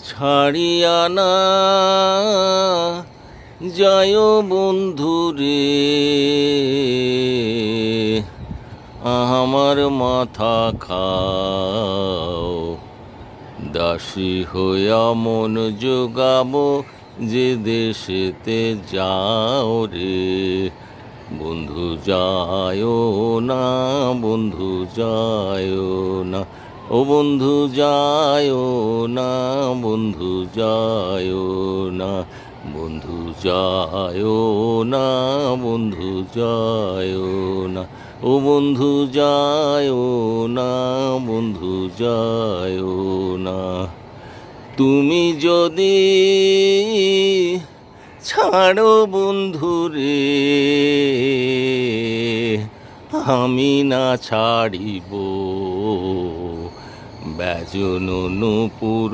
ছাড়িয়া না যায় বন্ধু রে, আমার মাথা খাও। দাসী হইয়া মন যোগাবো যে দেশেতে যাও রে। বন্ধু যায়ও না, বন্ধু যায়ও না, ও বন্ধু যায়ও না, বন্ধু যায়ও না, বন্ধু যায়ও না, বন্ধু যায়ও না, ও বন্ধু যায়ও না, বন্ধু যায়ও না। তুমি যদি ছাড়ো বন্ধু রে, আমি না ছাড়িব। ব্যজন নূপুর